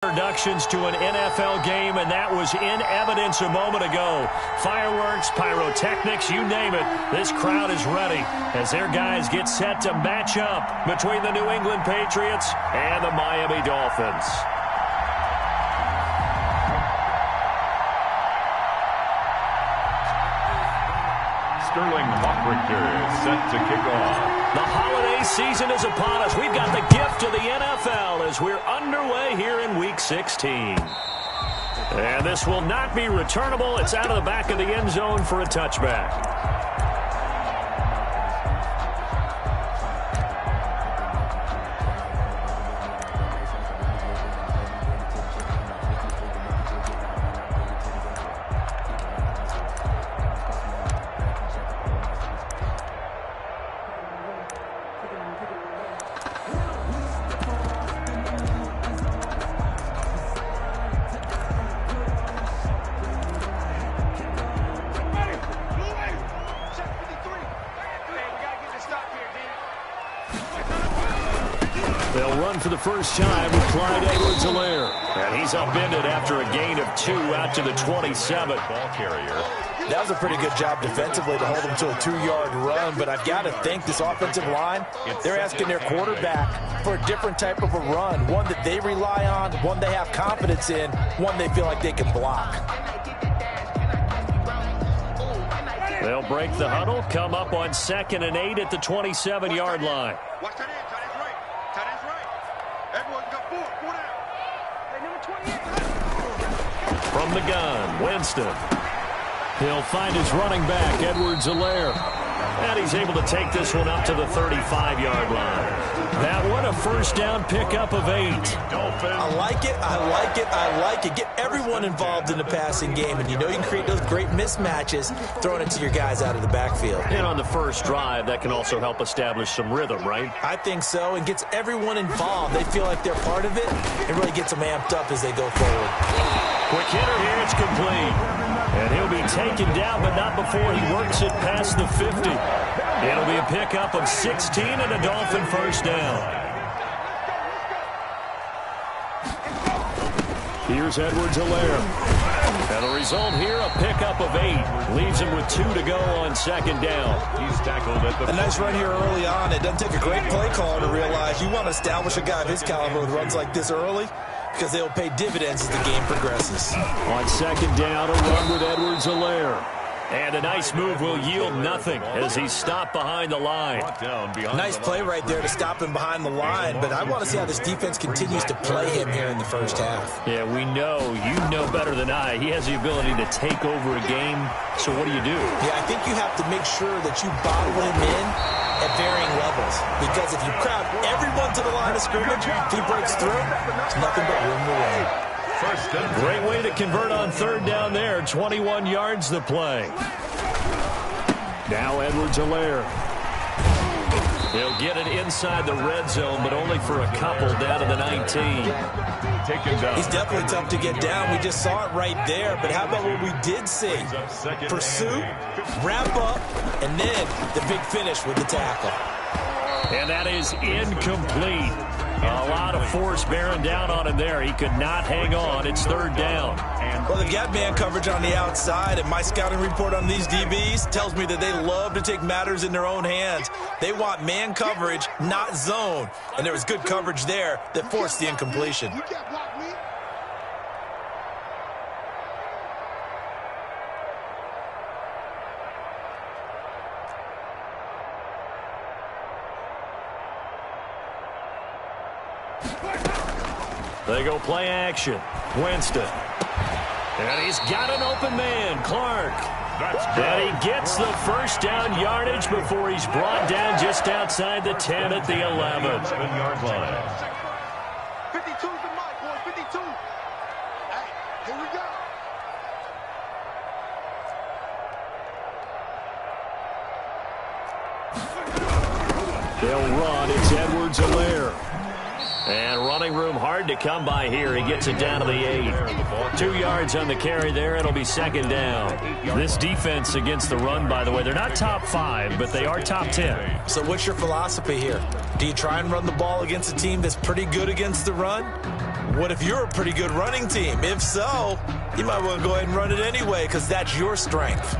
Introductions to an NFL game, and that was in evidence a moment ago. Fireworks, pyrotechnics, you name it. This crowd is ready as their guys get set to match up between the New England Patriots and the Miami Dolphins. Sterling Hoffrichter is set to kick off. The holiday season is upon us. We've got the gift of the NFL as we're underway here in Week 16. And this will not be returnable. It's out of the back of the end zone for a touchback. They'll run for the first time with Clyde Edwards-Helaire. And he's upended after a gain of 2 out to the 27. Ball carrier. That was a pretty good job defensively to hold him to a 2-yard run, but I've got to think this offensive line, they're asking their quarterback for a different type of a run, one that they rely on, one they have confidence in, one they feel like they can block. They'll break the huddle, come up on 2nd and 8 at the 27-yard line. Watch that end, tight end's right. Tight end's right. Everyone got 4 down. Hey, number 28. From the gun, Winston. He'll find his running back, Edwards-Helaire. And he's able to take this one up to the 35-yard line. That one a first down pickup of 8. I like it, I like it, I like it. Get everyone involved in the passing game, and you know you can create those great mismatches throwing it to your guys out of the backfield. And on the first drive, that can also help establish some rhythm, right? I think so, and gets everyone involved. They feel like they're part of it, and really gets them amped up as they go forward. Quick hitter here, it's complete. And he'll be taken down, but not before he works it past the 50. It'll be a pickup of 16 and a Dolphin first down. Here's Edwards-Helaire. And the result here, a pickup of 8. Leaves him with 2 to go on 2nd down. He's tackled at the... A nice run here early on. It doesn't take a great play caller to realize you want to establish a guy of his caliber with runs like this early, because they'll pay dividends as the game progresses. On 2nd down, a run with Edwards-Helaire. And a nice move will yield nothing as he's stopped behind the line. Nice play right there to stop him behind the line, but I want to see how this defense continues to play him here in the first half. Yeah, we know. You know better than I. He has the ability to take over a game. So what do you do? Yeah, I think you have to make sure that you bottle him in at varying levels, because if you crowd everyone to the line of scrimmage, if he breaks through, there's nothing but room to run. Great way to convert on 3rd down there. 21 yards the play. Now Edwards-Helaire. He'll get it inside the red zone, but only for a couple down to the 19. He's definitely tough to get down. We just saw it right there. But how about what we did see? Pursuit, wrap up, and then the big finish with the tackle. And that is incomplete. A lot of force bearing down on him there. He could not hang on. It's 3rd down. Well, they've got man coverage on the outside, and my scouting report on these DBs tells me that they love to take matters in their own hands. They want man coverage, not zone. And there was good coverage there that forced the incompletion. You can't block me. They go play action. Winston. And he's got an open man, Clark. And he gets the first down yardage before he's brought down just outside the 10 at the 11. 7-yard line. 52's the mic, boys. 52. Hey, here we go. They'll run. It's Edwards-Helaire. And running room hard to come by here. He gets it down to the 8. 2 yards on the carry there. It'll be 2nd down. This defense against the run, by the way, they're not top 5, but they are top 10. So what's your philosophy here? Do you try and run the ball against a team that's pretty good against the run? What if you're a pretty good running team? If so, you might want to go ahead and run it anyway because that's your strength.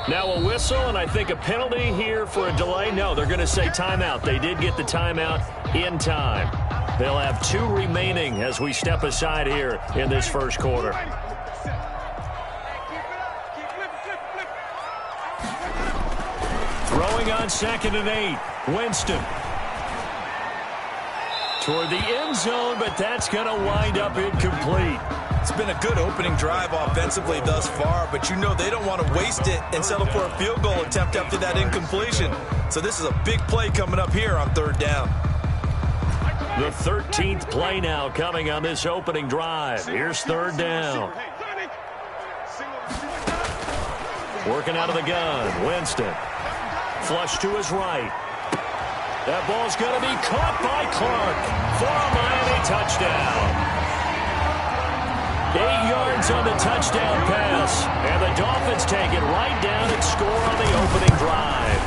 Now a whistle, and I think a penalty here for a delay. No, they're going to say timeout. They did get the timeout in time. They'll have 2 remaining as we step aside here in this first quarter. Throwing on 2nd and 8. Winston. Toward the end zone, but that's going to wind up incomplete. It's been a good opening drive offensively thus far, but you know they don't want to waste it and settle for a field goal attempt after that incompletion. So this is a big play coming up here on 3rd down. The 13th play now coming on this opening drive. Here's 3rd down. Working out of the gun, Winston. Flush to his right. That ball's going to be caught by Clark for a Miami touchdown. 8 yards on the touchdown pass, and the Dolphins take it right down and score on the opening drive.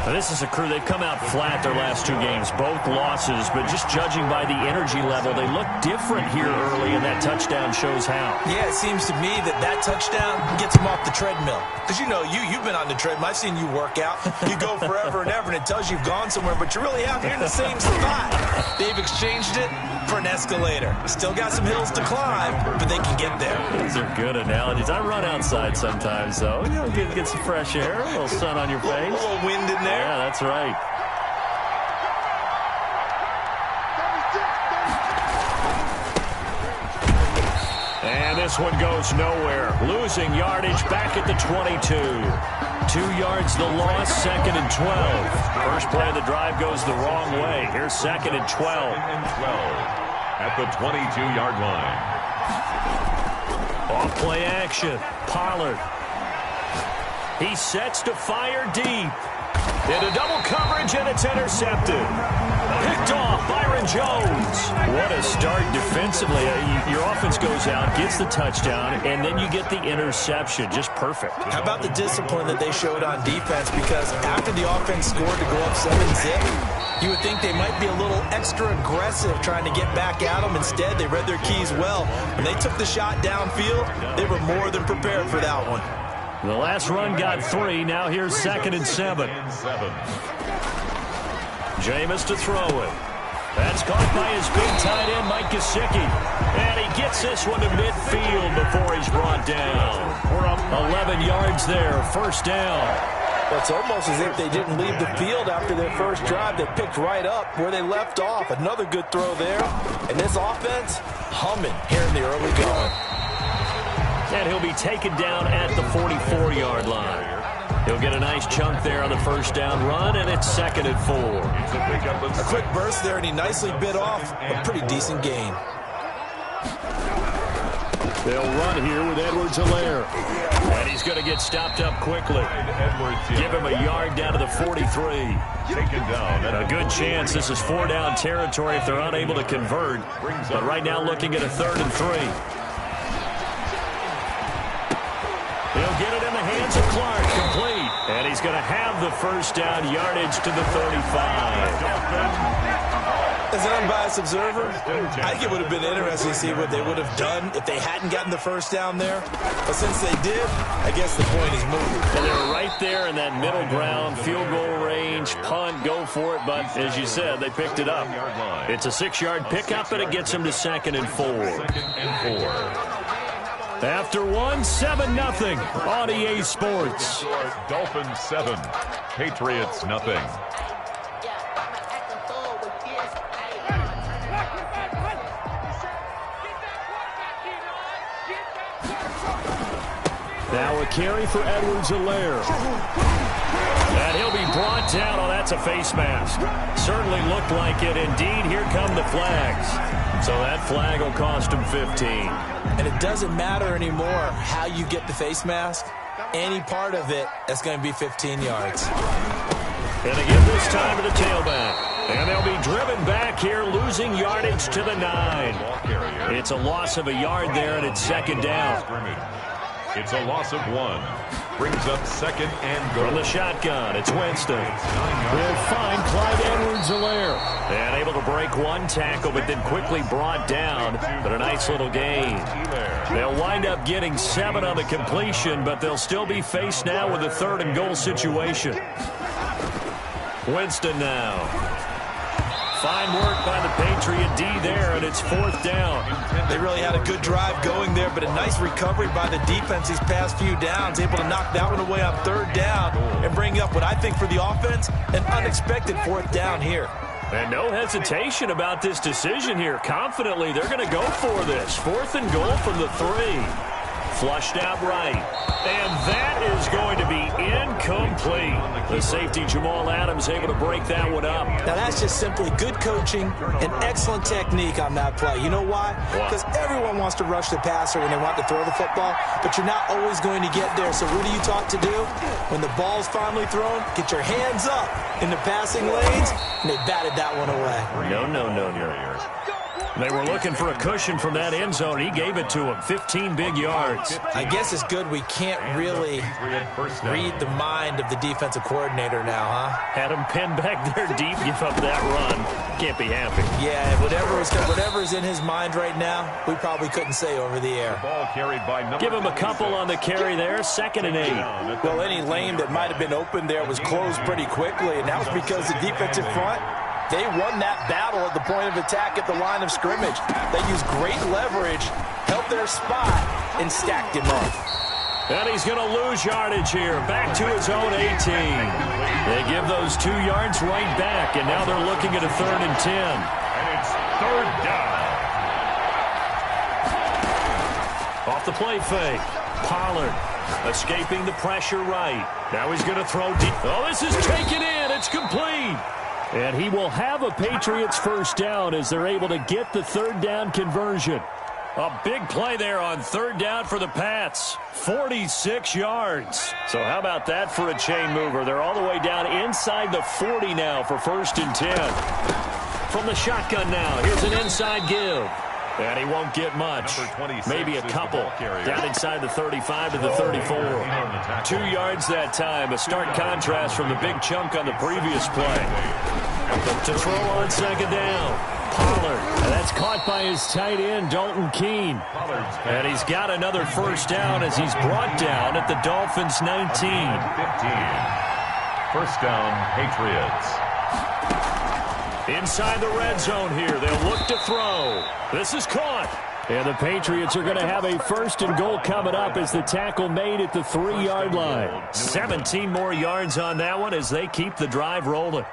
Now, this is a crew, they've come out flat their last 2 games, both losses, but just judging by the energy level, they look different here early, and that touchdown shows how. Yeah, it seems to me that touchdown gets them off the treadmill. Because you know, you've been on the treadmill. I've seen you work out. You go forever and ever, and it tells you you've gone somewhere, but you're really out here in the same spot. They've exchanged it for an escalator. Still got some hills to climb, but they can get there. These are good analogies. I run outside sometimes, though. You know, get some fresh air, a little sun on your face. A little wind in there. Yeah, that's right. And this one goes nowhere. Losing yardage back at the 22. 2 yards the loss, 2nd and 12. First play of the drive goes the wrong way. Here's 2nd and 12. 2nd and 12 at the 22-yard line. Off play action. Pollard. He sets to fire deep. Into double coverage, and it's intercepted. Picked off, Byron Jones. What a start defensively. Your offense goes out, gets the touchdown, and then you get the interception. Just perfect. How about the discipline that they showed on defense? Because after the offense scored to go up 7-zip, you would think they might be a little extra aggressive trying to get back at them. Instead, they read their keys well. When they took the shot downfield, they were more than prepared for that one. The last run got 3. Now here's 2nd and 7. Jameis to throw it. That's caught by his big tight end, Mike Gesicki. And he gets this one to midfield before he's brought down. We're up 11 yards there. 1st down. It's almost as if they didn't leave the field after their first drive. They picked right up where they left off. Another good throw there. And this offense, humming here in the early going. And he'll be taken down at the 44-yard line. He'll get a nice chunk there on the 1st down run, and it's 2nd and 4. A quick burst there, and he nicely bit off a pretty decent gain. They'll run here with Edwards-Helaire. And he's going to get stopped up quickly. Give him a yard down to the 43. Taken down. A good chance this is 4-down territory if they're unable to convert. But right now looking at a 3rd and 3. He'll get it in the hands of Clark, complete. And he's going to have the 1st down yardage to the 35. As an unbiased observer, I think it would have been interesting to see what they would have done if they hadn't gotten the 1st down there. But since they did, I guess the point is moved. And they were right there in that middle ground, field goal range, punt, go for it. But as you said, they picked it up. It's a 6-yard pickup, and it gets them to 2nd and 4. 2nd and 4. After 1, 7-0 on EA Sports. Dolphins 7, Patriots nothing. Now a carry for Edwards-Helaire. And he'll be brought down. Oh, that's a face mask. Certainly looked like it. Indeed, here come the flags. So that flag will cost him 15. And it doesn't matter anymore how you get the face mask. Any part of it, that's going to be 15 yards. And they give this time to the tailback. And they'll be driven back here, losing yardage to the 9. It's a loss of a yard there, and it's second down. It's a loss of 1. Brings up second and goal. From the shotgun, it's Winston. Will find Clyde Edwards-Helaire. And able to break one tackle, but then quickly brought down. But a nice little gain. They'll wind up getting 7 on the completion, but they'll still be faced now with a 3rd and goal situation. Winston now. Fine work by the Patriot D there, and it's 4th down. They really had a good drive going there, but a nice recovery by the defense these past few downs, able to knock that one away on 3rd down and bring up what I think for the offense, an unexpected 4th down here. And no hesitation about this decision here. Confidently, they're going to go for this. 4th and goal from the 3. Flushed out right. And that is going to be incomplete. The safety, Jamal Adams, able to break that one up. Now, that's just simply good coaching and excellent technique on that play. You know why? Because everyone wants to rush the passer when they want to throw the football, but you're not always going to get there. So what are you taught to do? When the ball's finally thrown, get your hands up in the passing lanes, and they batted that one away. No. They were looking for a cushion from that end zone. He gave it to him. 15 big yards. I guess it's good we can't really read the mind of the defensive coordinator now, huh? Had him pinned back there deep, give up that run. Can't be happy. Yeah, whatever's in his mind right now, we probably couldn't say over the air. Give him a couple on the carry there. 2nd and 8. Well, any lane that might have been open there was closed pretty quickly, and that was because the defensive front, they won that battle at the point of attack at the line of scrimmage. They used great leverage, held their spot, and stacked him up. And he's going to lose yardage here. Back to his own 18. They give those 2 yards right back, and now they're looking at a 3rd and 10. And it's 3rd down. Off the play fake. Pollard escaping the pressure right. Now he's going to throw deep. Oh, this is taken in. It's complete. And he will have a Patriots 1st down as they're able to get the 3rd down conversion. A big play there on 3rd down for the Pats. 46 yards. So how about that for a chain mover? They're all the way down inside the 40 now for 1st and 10. From the shotgun now, here's an inside give. And he won't get much. Maybe a couple. Down inside the 35 to the 34. 2 yards that time. A stark contrast from the big chunk on the previous play. To throw on 2nd down. Pollard. And that's caught by his tight end, Dalton Keene. And he's got another 1st down as he's brought down at the Dolphins' 19. 15. 1st down, Patriots. Inside the red zone here. They'll look to throw. This is caught. And the Patriots are going to have a 1st and goal coming up as the tackle made at the 3-yard line. 17 more yards on that one as they keep the drive rolling.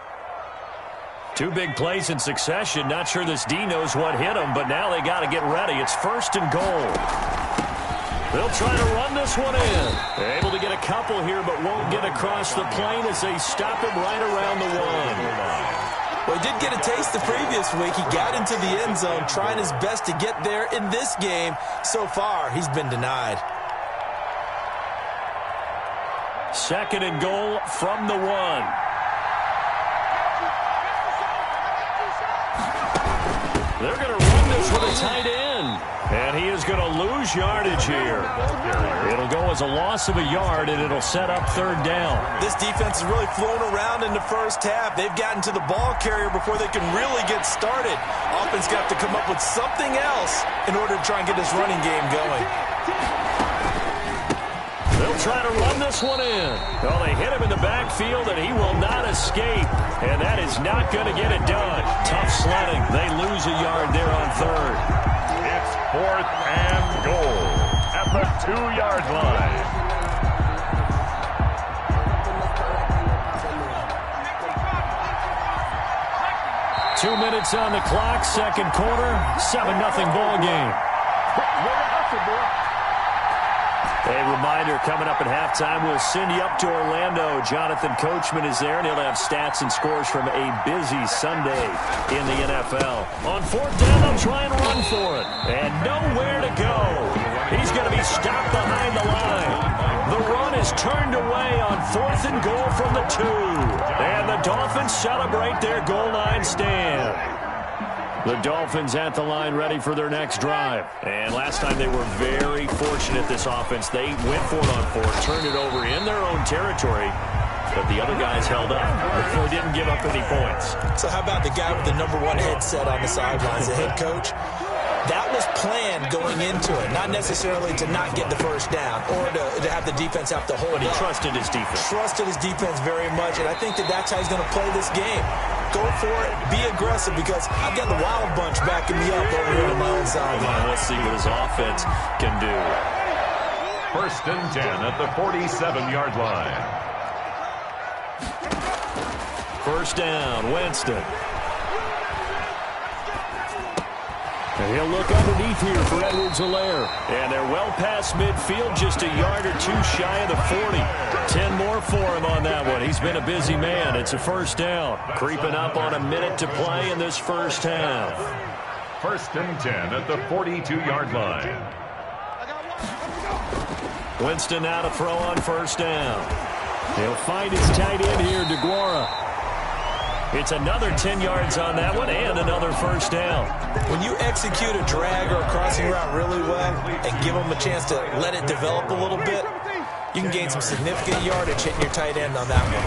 2 big plays in succession. Not sure this D knows what hit him, but now they got to get ready. It's 1st and goal. They'll try to run this one in. They're able to get a couple here, but won't get across the plane as they stop him right around the 1. Well, he did get a taste the previous week. He got into the end zone, trying his best to get there in this game. So far, he's been denied. 2nd and goal from the 1. They're going to run this with a tight end. And he is going to lose yardage here. It'll go as a loss of a yard, and it'll set up 3rd down. This defense has really flown around in the first half. They've gotten to the ball carrier before they can really get started. Offense got to come up with something else in order to try and get this running game going. They'll try to run this one in. Well, they hit him in the backfield, and he will not escape. And that is not going to get it done. Tough sledding. They lose a yard there on 3rd. It's 4th and goal at the 2-yard line. Two minutes on the clock, 2nd quarter, 7-0 ball game. A reminder, coming up at halftime, we'll send you up to Orlando. Jonathan Coachman is there, and he'll have stats and scores from a busy Sunday in the NFL. On fourth down, they'll try and run for it. And nowhere to go. He's going to be stopped behind the line. The run is turned away on 4th and goal from the 2. And the Dolphins celebrate their goal line stand. The Dolphins at the line ready for their next drive. And last time they were very fortunate, this offense. They went for it on 4th, turned it over in their own territory, but the other guys held up. They didn't give up any points. So how about the guy with the number 1 headset on the sidelines, the head coach? That was planned going into it, not necessarily to not get the first down or to have the defense have to hold But he up. trusted his defense. Trusted his defense very much, and I think that's how he's going to play this game. Go for it, be aggressive, because I've got the Wild Bunch backing me up over here on my own sideline. Let's see what his offense can do. 1st and 10 at the 47-yard line. 1st down, Winston. And he'll look underneath here for Edwards-Helaire. And they're well past midfield, just a yard or 2 shy of the 40. 10 more for him on that one. He's been a busy man. It's a 1st down. Creeping up on a minute to play in this first half. 1st and 10 at the 42-yard line. Winston now to throw on 1st down. He'll find his tight end here, DeGuara. It's another 10 yards on that one and another 1st down. When you execute a drag or a crossing route really well and give them a chance to let it develop a little bit, you can gain some significant yardage hitting your tight end on that one.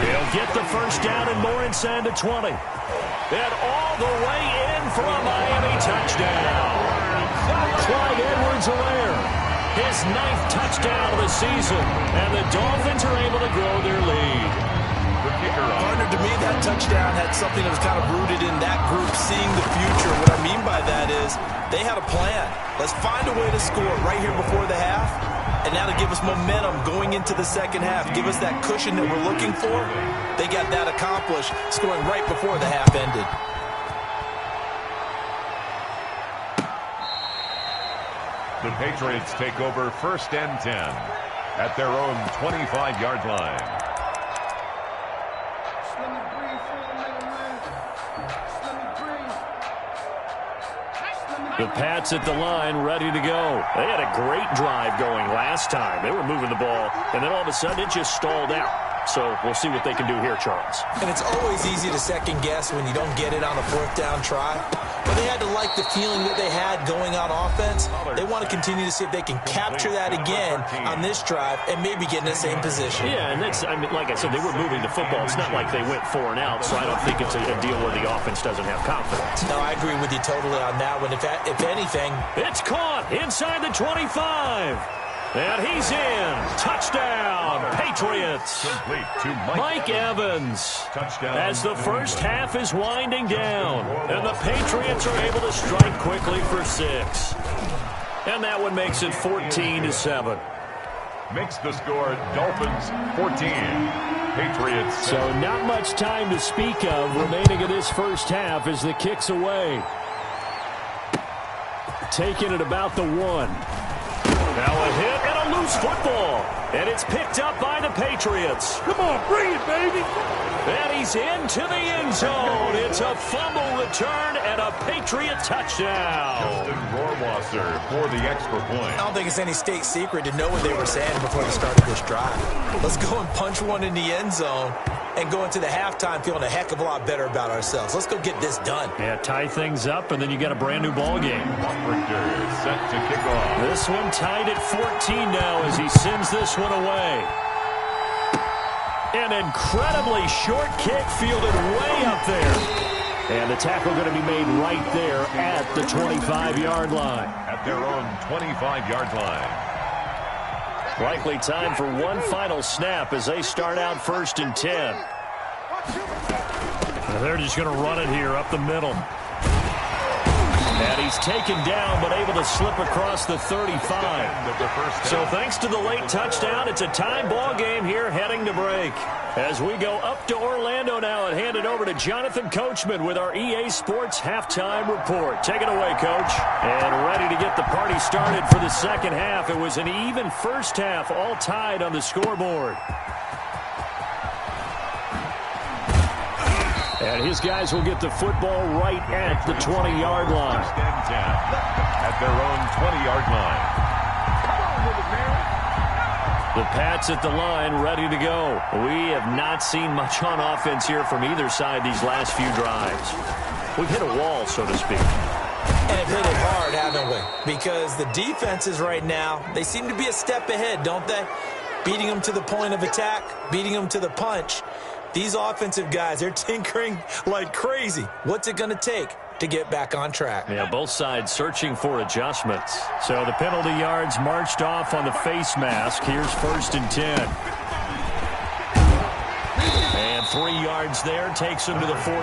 They'll get the 1st down and more inside the 20. And all the way in for a Miami touchdown. Clyde Edwards-Helaire, his 9th touchdown of the season, and the Dolphins are able to grow their lead. Partner, to me, that touchdown had something that was kind of rooted in that group seeing the future. What I mean by that is they had a plan. Let's find a way to score right here before the half, and now to give us momentum going into the second half, give us that cushion that we're looking for. They got that accomplished, scoring right before the half ended. The Patriots take over 1st and 10 at their own 25-yard line. The Pats at the line, ready to go. They had a great drive going last time. They were moving the ball, and then all of a sudden it just stalled out. So we'll see what they can do here, Charles. And it's always easy to second guess when you don't get it on a 4th down try. But they had to like the feeling that they had going on offense. They want to continue to see if they can capture that again on this drive and maybe get in the same position. Yeah, and that's, I mean, like I said, they were moving the football. It's not like they went 4 and out, so I don't think it's a deal where the offense doesn't have confidence. No, I agree with you totally on that one. If anything, it's caught inside the 25. And he's in. Touchdown, Patriots. Complete to Mike Evans. Touchdown. As the first half is winding down. And the Patriots are able to strike quickly for 6. And that one makes it 14-7. Makes the score Dolphins 14. Patriots 7. So not much time to speak of remaining in this first half as the kick's away. Taking it about the 1. Now a hit and a loose football. And it's picked up by the Patriots. Come on, bring it, baby. And he's into the end zone. It's a fumble return and a Patriot touchdown. Justin Rohrwasser for the extra point. I don't think it's any state secret to know what they were saying before the start of this drive. Let's go and punch one in the end zone and go into the halftime feeling a heck of a lot better about ourselves. Let's go get this done. Yeah, tie things up, and then you got a brand new ball game. Richter set to kick off. This one tied at 14 now as he sends this one away. An incredibly short kick fielded way up there. And the tackle going to be made right there at the 25-yard line. At their own 25-yard line. Likely time for one final snap as they start out 1st and 10. And they're just going to run it here up the middle. And he's taken down, but able to slip across the 35. So thanks to the late touchdown, it's a tie ball game here heading to break. As we go up to Orlando now and hand it over to Jonathan Coachman with our EA Sports Halftime Report. Take it away, Coach. And ready to get the party started for the second half. It was an even first half, all tied on the scoreboard. And his guys will get the football right at the 20-yard line. At their own 20-yard line. The Pats at the line, ready to go. We have not seen much on offense here from either side these last few drives. We've hit a wall, so to speak. And have hit it hard, haven't we? Because the defenses right now, they seem to be a step ahead, don't they? Beating them to the point of attack, beating them to the punch. These offensive guys, they're tinkering like crazy. What's it going to take to get back on track? Yeah, both sides searching for adjustments. So the penalty yards marched off on the face mask. Here's 1st and 10. And 3 yards there takes him to the 45.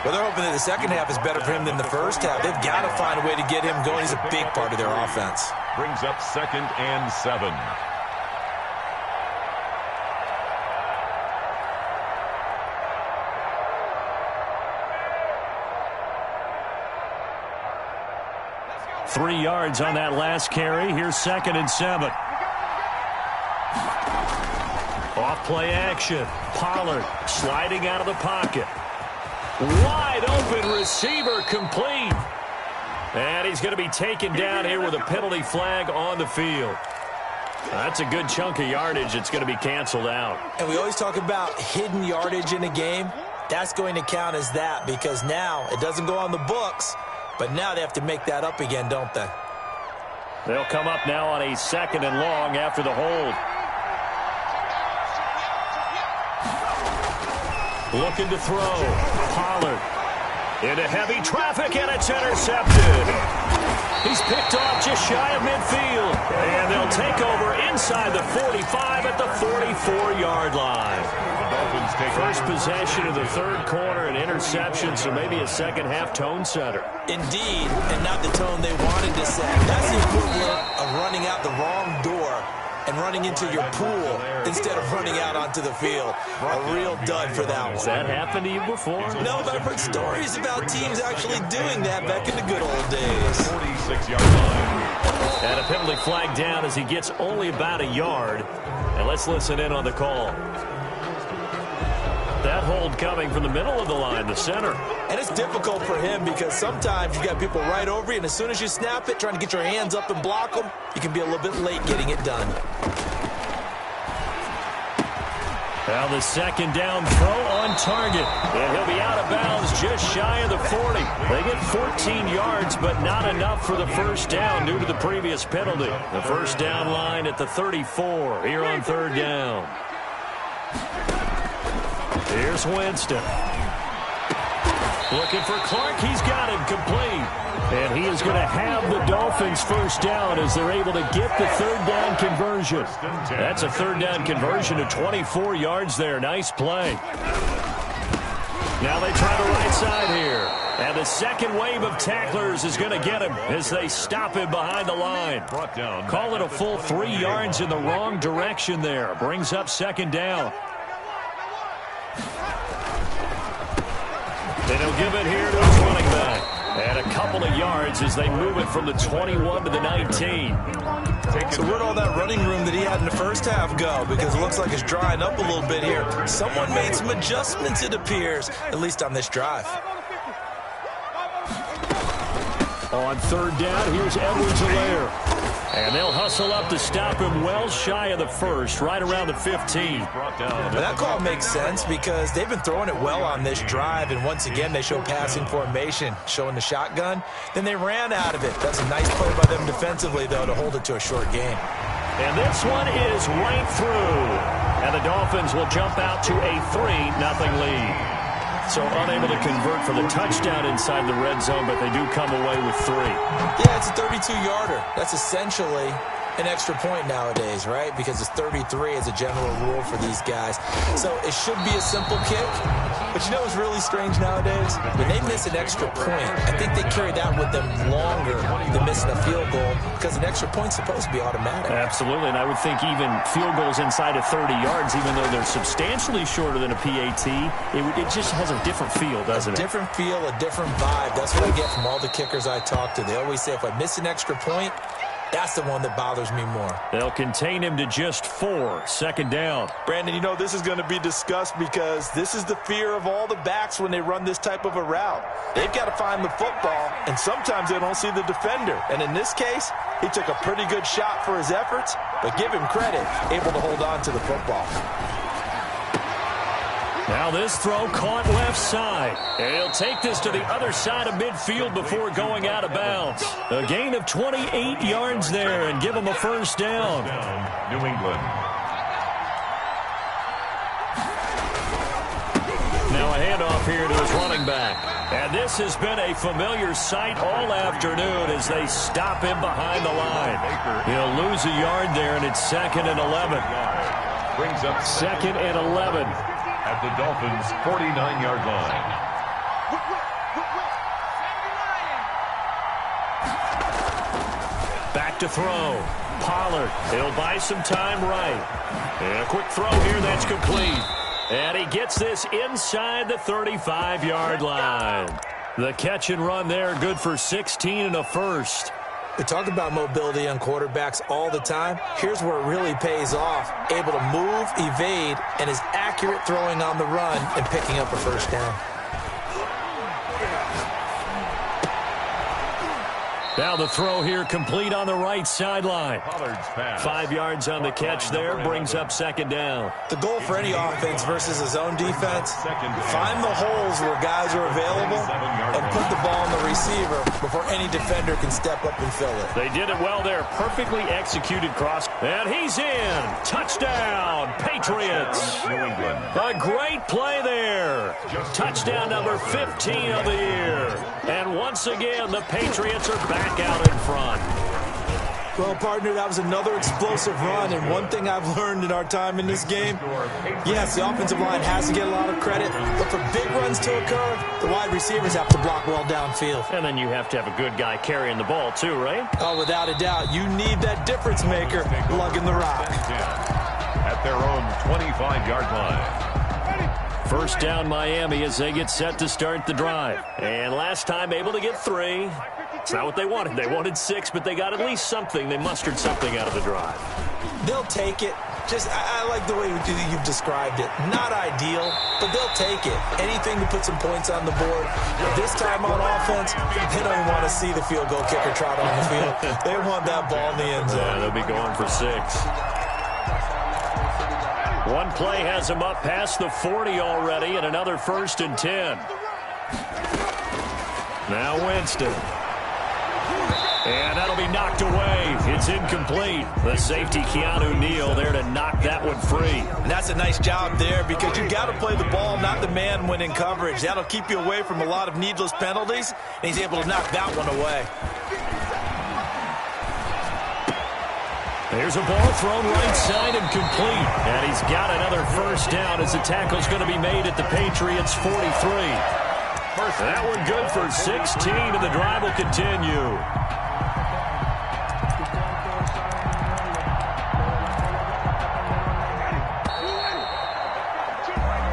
Well, they're hoping that the second half is better for him than the first half. They've got to find a way to get him going. He's a big part of their offense. Brings up 2nd and 7. Three yards on that last carry. Here's 2nd and 7. Off play action. Pollard sliding out of the pocket. Wide open receiver complete. And he's going to be taken down here with a penalty flag on the field. That's a good chunk of yardage. It's going to be canceled out. And we always talk about hidden yardage in a game. That's going to count as that because now it doesn't go on the books. But now they have to make that up again, don't they? They'll come up now on a 2nd and long after the hold. Looking to throw. Pollard into heavy traffic, and it's intercepted. He's picked off just shy of midfield. And they'll take over inside the 45 at the 44-yard line. First possession of the third quarter, an interception, so maybe a second-half tone setter. Indeed, and not the tone they wanted to set. That's the equivalent of running out the wrong door and running into your pool instead of running out onto the field. A real dud for that one. Has that happened to you before? No, but I've heard stories about teams actually doing that back in the good old days. 46-yard line. And a penalty flag down as he gets only about a yard. And let's listen in on the call. That hold coming from the middle of the line, the center. And it's difficult for him because sometimes you got people right over you, and as soon as you snap it, trying to get your hands up and block them, you can be a little bit late getting it done. Now the second down throw on target. And he'll be out of bounds just shy of the 40. They get 14 yards, but not enough for the first down due to the previous penalty. The first down line at the 34 here on 3rd down. Here's Winston. Looking for Clark. He's got him complete. And he is going to have the Dolphins first down as they're able to get the 3rd down conversion. That's a 3rd down conversion of 24 yards there. Nice play. Now they try the right side here. And the second wave of tacklers is going to get him as they stop him behind the line. Call it a full 3 yards in the wrong direction there. Brings up 2nd down. And he'll give it here to his running back. And a couple of yards as they move it from the 21 to the 19. So where'd all that running room that he had in the first half go? Because it looks like it's drying up a little bit here. Someone made some adjustments, it appears, at least on this drive. On 3rd down, here's Edwards-Helaire. And they'll hustle up to stop him well shy of the first, right around the 15. Well, that call makes sense because they've been throwing it well on this drive, and once again they show passing formation, showing the shotgun. Then they ran out of it. That's a nice play by them defensively, though, to hold it to a short game. And this one is right through. And the Dolphins will jump out to a 3-0 lead. So unable to convert for the touchdown inside the red zone, but they do come away with 3. Yeah, it's a 32-yarder. That's essentially an extra point nowadays, right? Because it's 33 as a general rule for these guys. So it should be a simple kick. But you know what's really strange nowadays? When they miss an extra point, I think they carry that with them longer than missing a field goal because an extra point's supposed to be automatic. Absolutely, and I would think even field goals inside of 30 yards, even though they're substantially shorter than a PAT, it just has a different feel, doesn't it? A different feel, a different vibe. That's what I get from all the kickers I talk to. They always say if I miss an extra point, that's the one that bothers me more. They'll contain him to just 4. Second down. Brandon, you know this is going to be discussed because this is the fear of all the backs when they run this type of a route. They've got to find the football, and sometimes they don't see the defender. And in this case, he took a pretty good shot for his efforts, but give him credit, able to hold on to the football. Now this throw caught left side. And he'll take this to the other side of midfield before going out of bounds. A gain of 28 yards there and give him a first down. New England. Now a handoff here to his running back. And this has been a familiar sight all afternoon as they stop him behind the line. He'll lose a yard there, and it's 2nd and 11. Brings up 2nd and 11. At the Dolphins' 49-yard line. Back to throw. Pollard. He'll buy some time right. And a quick throw here that's complete. And he gets this inside the 35-yard line. The catch and run there, good for 16 and a first. We talk about mobility on quarterbacks all the time. Here's where it really pays off. Able to move, evade, and is accurate throwing on the run and picking up a first down. Now the throw here complete on the right sideline. 5 yards on the catch there, brings up 2nd down. The goal for any offense versus a zone defense, find the holes where guys are available and put the ball on the receiver before any defender can step up and fill it. They did it well there. Perfectly executed cross. And he's in. Touchdown, Patriots. A great play there. Touchdown number 15 of the year. And once again, the Patriots are back out in front. Well, partner, that was another explosive run, and one thing I've learned in our time in this game, yes, the offensive line has to get a lot of credit, but for big runs to occur, the wide receivers have to block well downfield. And then you have to have a good guy carrying the ball too, right? Oh, without a doubt. You need that difference maker lugging the rock. At their own 25-yard line. First down Miami as they get set to start the drive. And last time able to get 3. It's not what they wanted. They wanted 6, but they got at least something. They mustered something out of the drive. They'll take it. Just, I like the way you've described it. Not ideal, but they'll take it. Anything to put some points on the board. This time on offense, they don't even want to see the field goal kicker trot on the field. They want that ball in the end zone. Yeah, they'll be going for 6. One play has them up past the 40 already, and another 1st and 10. Now Winston. And that'll be knocked away. It's incomplete. The safety, Keanu Neal, there to knock that one free. And that's a nice job there because you got to play the ball, not the man when in coverage. That'll keep you away from a lot of needless penalties, and he's able to knock that one away. There's a ball thrown right side and complete. And he's got another first down as the tackle's going to be made at the Patriots' 43. That one good for 16, and the drive will continue.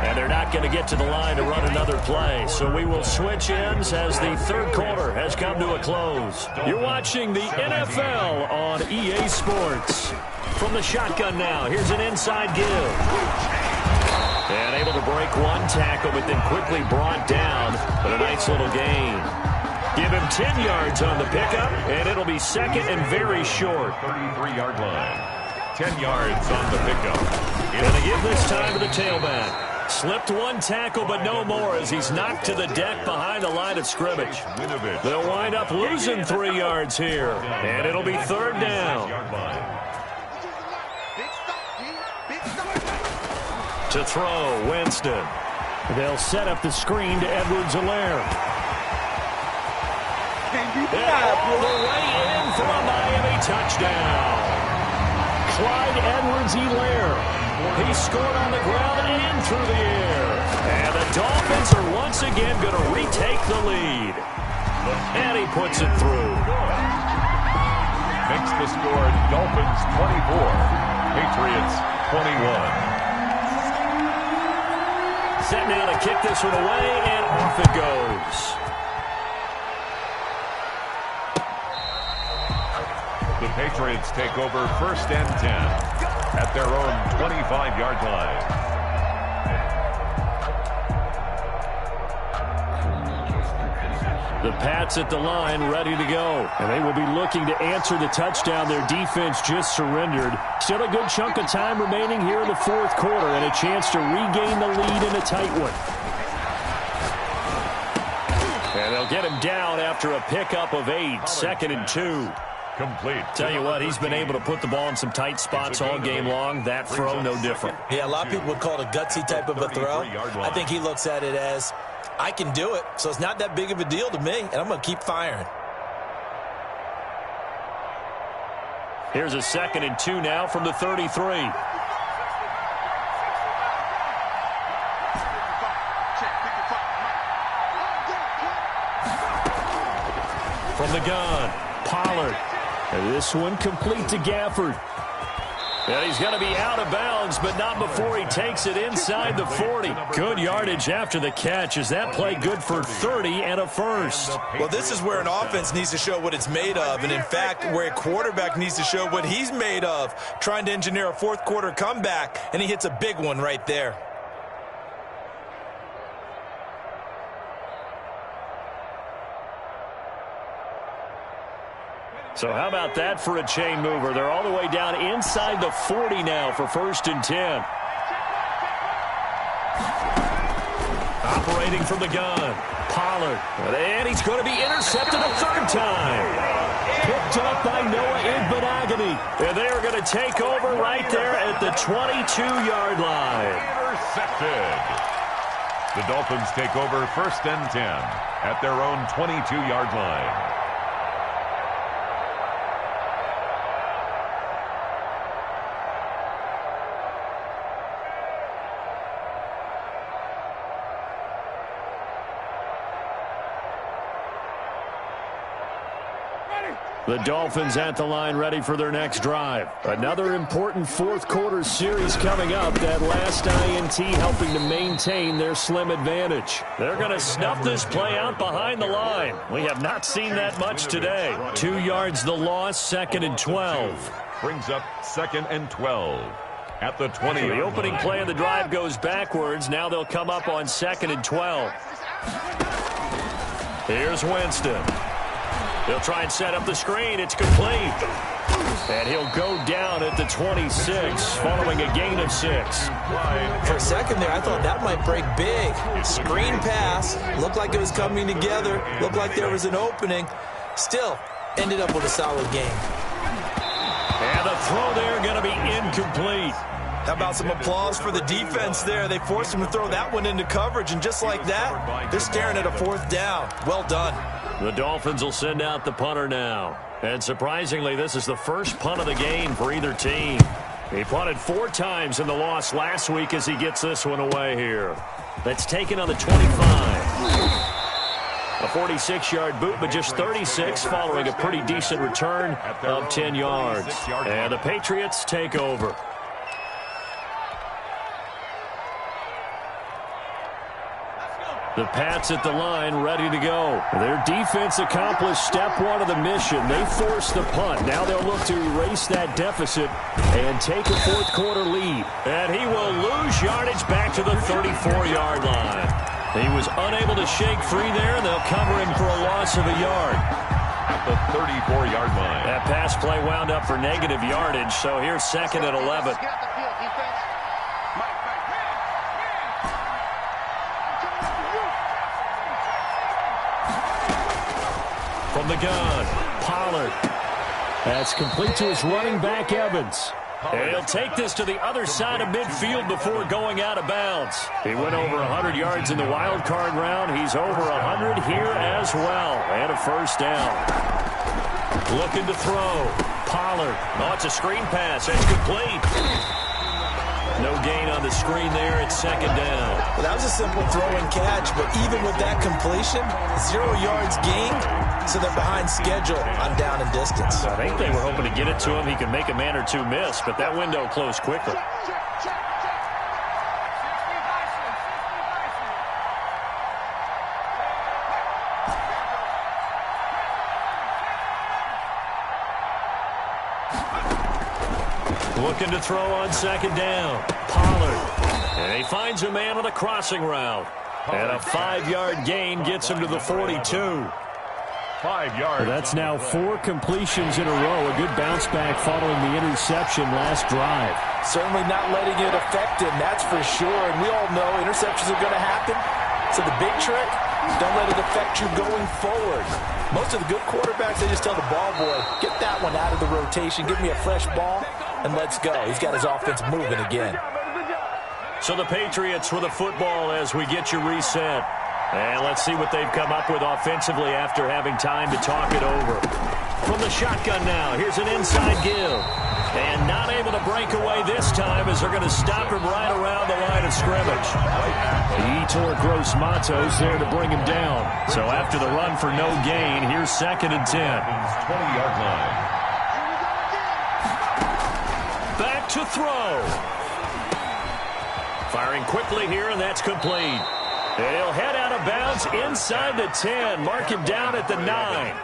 And they're not going to get to the line to run another play, so we will switch ends as the third quarter has come to a close. You're watching the NFL on EA Sports. From the shotgun now, here's an inside give. And able to break one tackle, but then quickly brought down. But a nice little gain. Give him 10 yards on the pickup, and it'll be 2nd and very short. 33-yard line. 10 yards on the pickup. Going to give this time to the tailback. Slipped one tackle, but no more as he's knocked to the deck behind the line of scrimmage. They'll wind up losing 3 yards here, and it'll be 3rd down. To throw, Winston. They'll set up the screen to Edwards-Helaire. And all the way in for a Miami touchdown. Clyde Edwards-Helaire. He scored on the ground and through the air. And the Dolphins are once again going to retake the lead. And he puts it through. Makes the score Dolphins 24, Patriots 21. Set now to kick this one away, and off it goes. The Patriots take over 1st and 10 at their own 25-yard line. The Pats at the line, ready to go. And they will be looking to answer the touchdown their defense just surrendered. Still a good chunk of time remaining here in the 4th quarter and a chance to regain the lead in a tight one. And they'll get him down after a pickup of 8, 2nd and 2. Complete. Tell you what, he's been able to put the ball in some tight spots all game long. That throw, no different. Yeah, a lot of people would call it a gutsy type of a throw. I think he looks at it as, I can do it, so it's not that big of a deal to me, and I'm going to keep firing. Here's a 2nd and 2 now from the 33. From the gun, Pollard. And this one complete to Gafford. And he's going to be out of bounds, but not before he takes it inside the 40. Good yardage after the catch. Is that play good for 30 and a first? Well, this is where an offense needs to show what it's made of, and in fact, where a quarterback needs to show what he's made of, trying to engineer a 4th quarter comeback, and he hits a big one right there. So how about that for a chain mover? They're all the way down inside the 40 now for 1st and 10. Operating from the gun, Pollard. And he's going to be intercepted a 3rd time. Picked up by Noah Igbinoghene. And they are going to take over right there at the 22-yard line. Intercepted. The Dolphins take over 1st and 10 at their own 22-yard line. The Dolphins at the line ready for their next drive. Another important 4th quarter series coming up. That last INT helping to maintain their slim advantage. They're going to snuff this play out behind the line. We have not seen that much today. 2 yards the loss, 2nd and 12. Brings up 2nd and 12 at the 20. So the opening play of the drive goes backwards. Now they'll come up on 2nd and 12. Here's Winston. He'll try and set up the screen. It's complete. And he'll go down at the 26 following a gain of 6. For a second there, I thought that might break big. Screen pass. Looked like it was coming together. Looked like there was an opening. Still, ended up with a solid game. And the throw there going to be incomplete. How about some applause for the defense there? They forced him to throw that one into coverage, and just like that, they're staring at a 4th down. Well done. The Dolphins will send out the punter now. And surprisingly, this is the first punt of the game for either team. He punted 4 times in the loss last week as he gets this one away here. That's taken on the 25. A 46-yard boot, but just 36 following a pretty decent return of 10 yards. And the Patriots take over. The Pats at the line, ready to go. Their defense accomplished step 1 of the mission. They forced the punt. Now they'll look to erase that deficit and take a 4th quarter lead. And he will lose yardage back to the 34-yard line. He was unable to shake free there, and they'll cover him for a loss of a yard. At the 34-yard line. That pass play wound up for negative yardage, so here's 2nd and 11. From the gun, Pollard. That's complete to his running back, Evans. And he'll take this to the other side of midfield before going out of bounds. He went over 100 yards in the wild card round. He's over 100 here as well. And a 1st down. Looking to throw. Pollard. Oh, it's a screen pass. That's complete. No gain on the screen there. It's second down. Well, that was a simple throw and catch, but even with that completion, 0 yards gained, so they're behind schedule on down and distance. I think they were hoping to get it to him. He could make a man or two miss, but that window closed quickly. Looking to throw on second down. Pollard. And he finds a man on the crossing route. And a 5-yard gain gets him to the 42. 5 yards. Well, that's now 4 completions in a row. A good bounce back following the interception last drive. Certainly not letting it affect him, that's for sure. And we all know interceptions are going to happen. So the big trick, don't let it affect you going forward. Most of the good quarterbacks, they just tell the ball boy, get that one out of the rotation, give me a fresh ball, and let's go. He's got his offense moving again. So the Patriots with the football as we get you reset. And let's see what they've come up with offensively after having time to talk it over. From the shotgun now, here's an inside give. And not able to break away this time as they're going to stop him right around the line of scrimmage. Yetur Gross-Matos there to bring him down. So after the run for no gain, here's 2nd and 10. 20-yard line. Back to throw. Firing quickly here, and that's complete. And he'll head out of bounds inside the 10. Mark him down at the 9.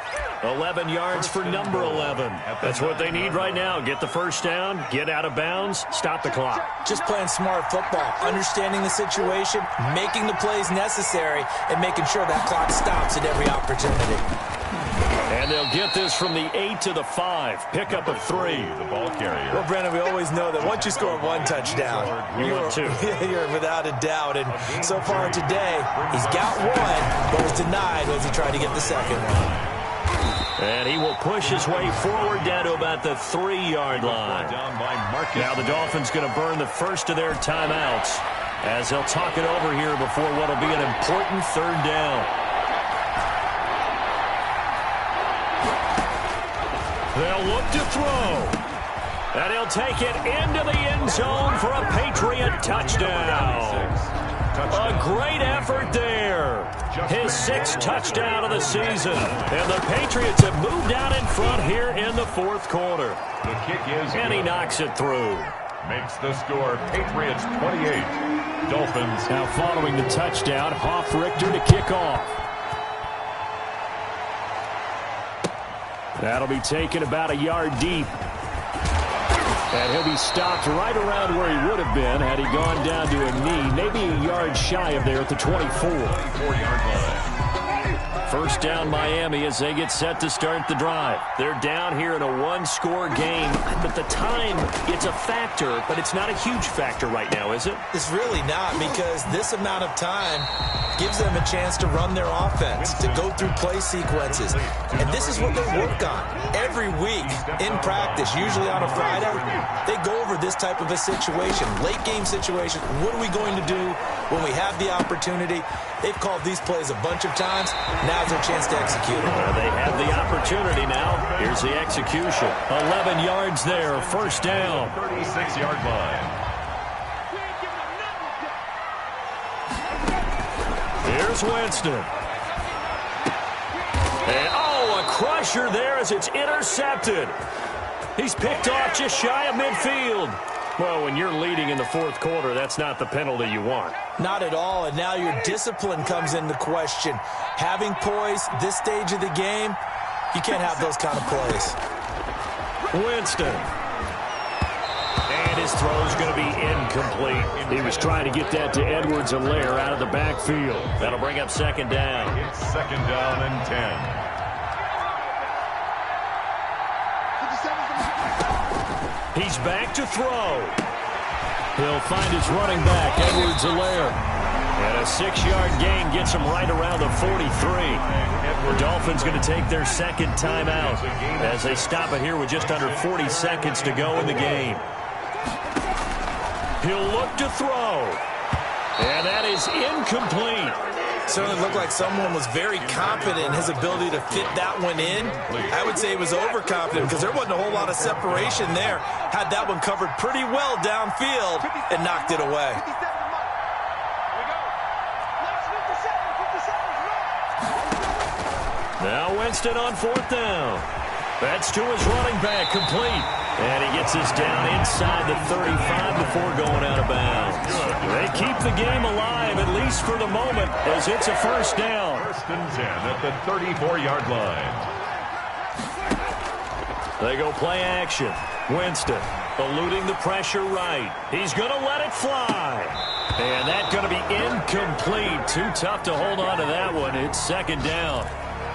11 yards for number 11. That's what they need right now. Get the first down, get out of bounds, stop the clock. Just playing smart football, understanding the situation, making the plays necessary, and making sure that clock stops at every opportunity. And they'll get this from the 8 to the 5. Pick up a 3. The ball carrier. Well, Brandon, we always know that once you score 1 touchdown, want 2. You're without a doubt. And so far today, he's got 1, but was denied as he tried to get the second one. And he will push his way forward down to about the 3-yard line. Now the Dolphins going to burn the first of their timeouts as they'll talk it over here before what will be an important 3rd down. They'll look to throw. And he'll take it into the end zone for a Patriot touchdown. A great effort there. His 6th touchdown of the season. And the Patriots have moved out in front here in the 4th quarter. The kick is and he knocks it through. Makes the score Patriots 28. Dolphins. Now following the touchdown, Hofrichter to kick off. That'll be taken about a yard deep. And he'll be stopped right around where he would have been had he gone down to a knee, maybe a yard shy of there at the 24. 24-yard line. First down Miami as they get set to start the drive. They're down here in a 1-score game, but the time, it's a factor, but it's not a huge factor right now, is it? It's really not, because this amount of time gives them a chance to run their offense, to go through play sequences. And this is what they work on every week in practice, usually on a Friday. They go over this type of a situation, late game situation. What are we going to do when we have the opportunity? They've called these plays a bunch of times. Now's their chance to execute it. They have the opportunity now. Here's the execution. 11 yards there, first down. 36-yard line. Here's Winston. And, a crusher there as it's intercepted. He's picked off just shy of midfield. Well, when you're leading in the 4th quarter, that's not the penalty you want. Not at all, and now your discipline comes into question. Having poise this stage of the game, you can't have those kind of plays. Winston. And his throw's going to be incomplete. He was trying to get that to Edwards-Helaire out of the backfield. That'll bring up second down. It's second down and 10. He's back to throw. He'll find his running back, Edwards-Helaire. And a 6-yard gain gets him right around the 43. The Dolphins going to take their second timeout as they stop it here with just under 40 seconds to go in the game. He'll look to throw. And that is incomplete. Certainly looked like someone was very confident in his ability to fit that one in. I would say he was overconfident because there wasn't a whole lot of separation there. Had that one covered pretty well downfield and knocked it away. Now Winston on 4th down. That's to his running back, complete. And he gets this down inside the 35 before going out of bounds. They keep the game alive, at least for the moment, as it's a first down. 1st and 10 at the 34-yard line. They go play action. Winston eluding the pressure right. He's going to let it fly. And that's going to be incomplete. Too tough to hold on to that one. It's 2nd down.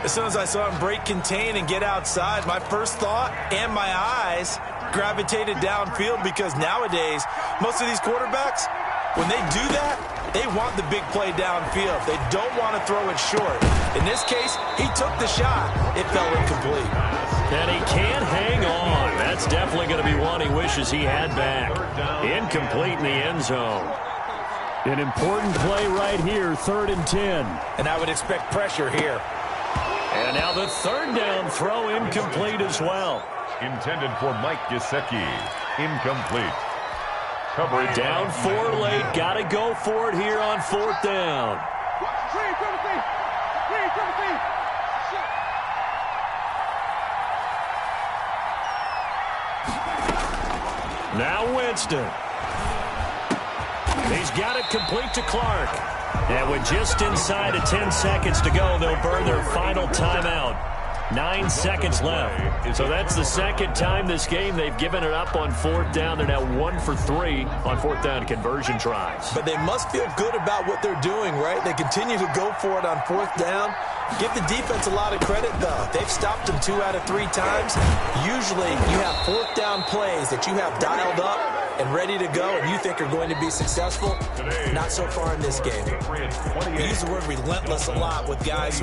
As soon as I saw him break contain and get outside, my first thought and my eyes gravitated downfield because nowadays, most of these quarterbacks, when they do that, they want the big play downfield. They don't want to throw it short. In this case, he took the shot. It fell incomplete. And he can't hang on. That's definitely going to be one he wishes he had back. Incomplete in the end zone. An important play right here, 3rd and 10. And I would expect pressure here. And now the 3rd down throw incomplete as well. Intended for Mike Gesicki. Incomplete. Coverage down 4 late. Got to go for it here on 4th down. Now Winston. He's got it complete to Clark. And with just inside of 10 seconds to go, they'll burn their final timeout. 9 seconds left. So that's the 2nd time this game they've given it up on 4th down. They're now 1 for 3 on 4th down conversion tries. But they must feel good about what they're doing, right? They continue to go for it on 4th down. Give the defense a lot of credit, though. They've stopped them 2 out of 3 times. Usually you have 4th down plays that you have dialed up and ready to go and you think are going to be successful. Not so far in this game. We use the word relentless a lot with guys who are